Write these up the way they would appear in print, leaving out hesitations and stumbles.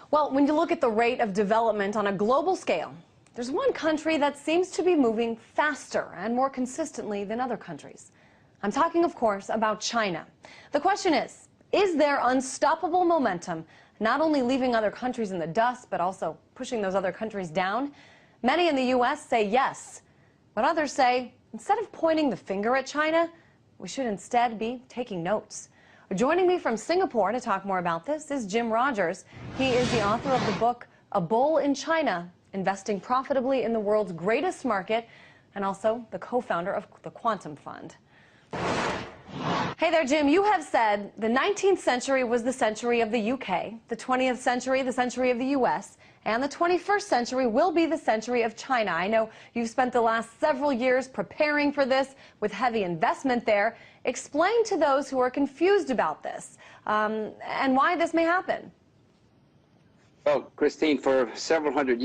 Well, when you look at the rate of development on a global scale, there's one country that seems to be moving faster and more consistently than other countries. I'm talking, of course, about China. The question is there unstoppable momentum not only leaving other countries in the dust, but also pushing those other countries down? Many in the U.S. say yes, but others say instead of pointing the finger at China, we should instead be taking notes. Joining me from Singapore to talk more about this is Jim Rogers. He is the author of the book, A Bull in China, Investing Profitably in the World's Greatest Market, and also the co-founder of the Quantum Fund. Hey there, Jim. You have said the 19th century was the century of the UK, the 20th century, the century of the US, and the 21st century will be the century of China. I know you've spent the last several years preparing for this with heavy investment there. Explain to those who are confused about this and why this may happen. Well, Christine, for 300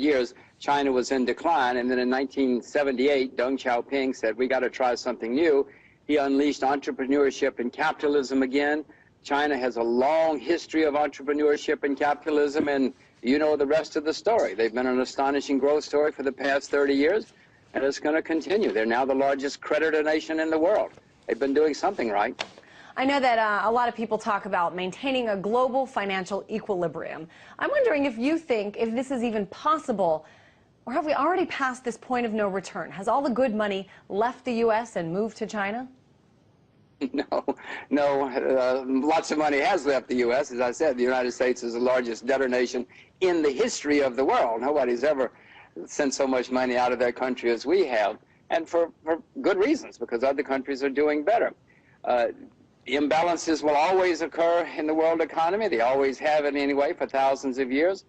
years, China was in decline, and then in 1978, Deng Xiaoping said, we got to try something new. He unleashed entrepreneurship and capitalism again. China has a long history of entrepreneurship and capitalism, and you know the rest of the story. They've been an astonishing growth story for the past 30 years, and it's going to continue. They're now the largest creditor nation in the world. They've been doing something right. I know that a lot of people talk about maintaining a global financial equilibrium. I'm wondering if you think if this is even possible, or have we already passed this point of no return? Has all the good money left the U.S. and moved to China? No, lots of money has left the U.S. As I said, the United States is the largest debtor nation in the history of the world. Nobody's ever sent so much money out of their country as we have, and for good reasons, because other countries are doing better. Imbalances will always occur in the world economy. They always have it anyway for thousands of years.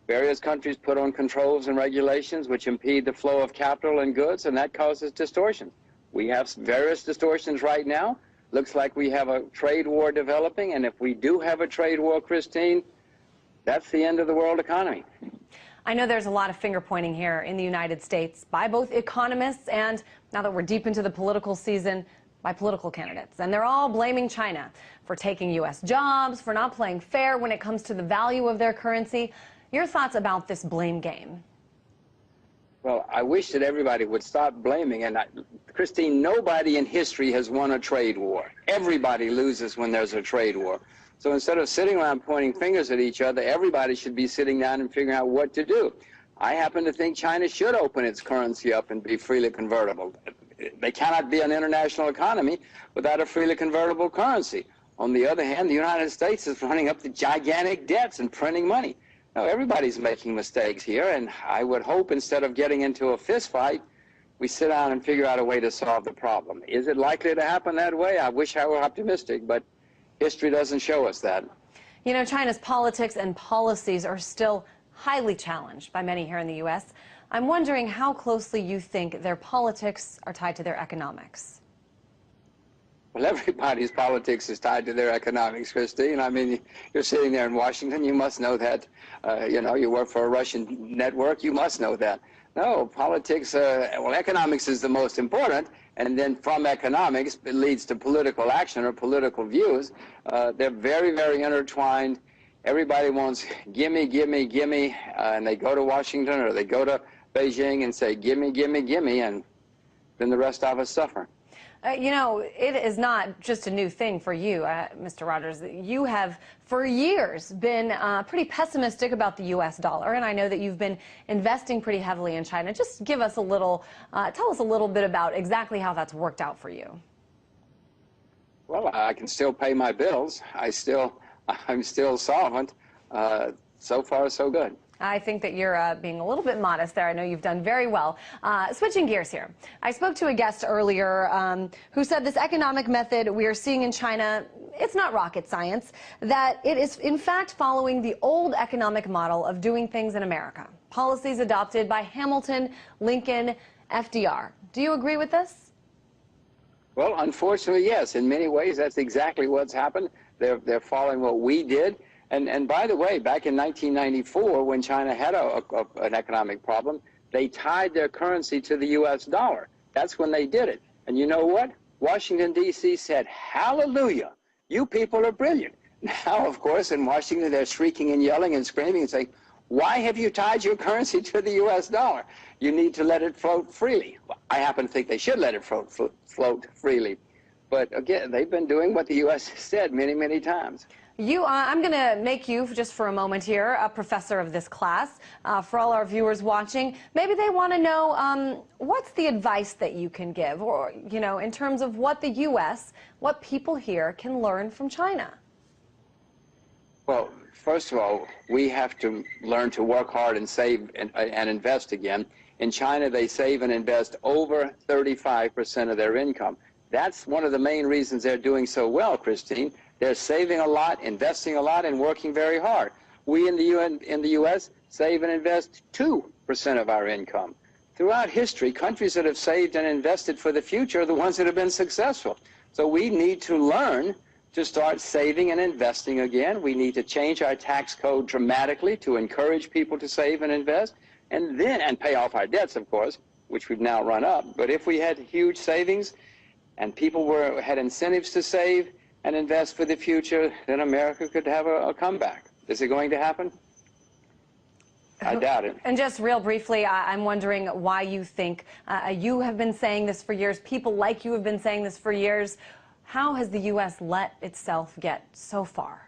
Various countries put on controls and regulations which impede the flow of capital and goods, and that causes distortions. We have various distortions right now. Looks like we have a trade war developing, and if we do have a trade war, Christine, that's the end of the world economy. I know there's a lot of finger pointing here in the United States by both economists and, now that we're deep into the political season, by political candidates. And they're all blaming China for taking U.S. jobs, for not playing fair when it comes to the value of their currency. Your thoughts about this blame game? Well, I wish that everybody would stop blaming. And Christine, nobody in history has won a trade war. Everybody loses when there's a trade war. So instead of sitting around pointing fingers at each other, everybody should be sitting down and figuring out what to do. I happen to think China should open its currency up and be freely convertible. They cannot be an international economy without a freely convertible currency. On the other hand, the United States is running up the gigantic debts and printing money. No, everybody's making mistakes here, and I would hope instead of getting into a fist fight, we sit down and figure out a way to solve the problem. Is it likely to happen that way? I wish I were optimistic, but history doesn't show us that. You know, China's politics and policies are still highly challenged by many here in the U.S. I'm wondering how closely you think their politics are tied to their economics. Well, everybody's politics is tied to their economics, Christine. I mean, you're sitting there in Washington, you must know that. You know, you work for a Russian network, you must know that. No, politics, well, economics is the most important, and then from economics, it leads to political action or political views. They're very, very intertwined. Everybody wants gimme, gimme, gimme, and they go to Washington or they go to Beijing and say, gimme, gimme, gimme, and then the rest of us suffer. You know, it is not just a new thing for you, Mr. Rogers. You have, for years, been pretty pessimistic about the U.S. dollar, and I know that you've been investing pretty heavily in China. Just give us a little, tell us a little bit about exactly how that's worked out for you. Well, I can still pay my bills. I'm still solvent. So far, so good. I think that you're being a little bit modest there. I know you've done very well. Switching gears here. I spoke to a guest earlier who said this economic method we are seeing in China, it's not rocket science, that it is in fact following the old economic model of doing things in America. Policies adopted by Hamilton, Lincoln, FDR. Do you agree with this? Well, unfortunately, yes. In many ways, that's exactly what's happened. They're following what we did. And by the way, back in 1994, when China had an economic problem, they tied their currency to the U.S. dollar. That's when they did it. And you know what? Washington, D.C. said, hallelujah, you people are brilliant. Now, of course, in Washington, they're shrieking and yelling and screaming and saying, why have you tied your currency to the U.S. dollar? You need to let it float freely. Well, I happen to think they should let it float freely. But again, they've been doing what the U.S. has said many, many times. I'm going to make you, just for a moment here, a professor of this class. For all our viewers watching, maybe they want to know what's the advice that you can give, or, you know, in terms of what the U.S., what people here can learn from China. Well, first of all, we have to learn to work hard and save and invest again. In China, they save and invest over 35% of their income. That's one of the main reasons they're doing so well, Christine. They're saving a lot, investing a lot, and working very hard. We in the U.S. save and invest 2% of our income. Throughout history, countries that have saved and invested for the future are the ones that have been successful. So we need to learn to start saving and investing again. We need to change our tax code dramatically to encourage people to save and invest, and pay off our debts, of course, which we've now run up. But if we had huge savings and people had incentives to save and invest for the future, then America could have a comeback. Is it going to happen? I doubt it. And just real briefly, I'm wondering why you think, you have been saying this for years, people like you have been saying this for years. How has the U.S. let itself get so far?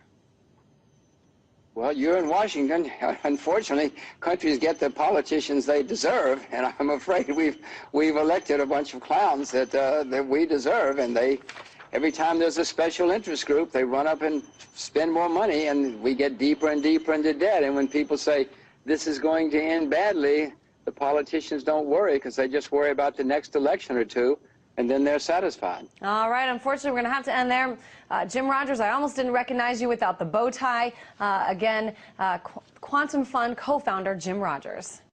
Well, you're in Washington. Unfortunately, countries get the politicians they deserve, and I'm afraid we've elected a bunch of clowns that we deserve, and every time there's a special interest group, they run up and spend more money, and we get deeper and deeper into debt. And when people say this is going to end badly, the politicians don't worry because they just worry about the next election or two, and then they're satisfied. All right, unfortunately, we're going to have to end there. Jim Rogers, I almost didn't recognize you without the bow tie. Again, Quantum Fund co-founder Jim Rogers.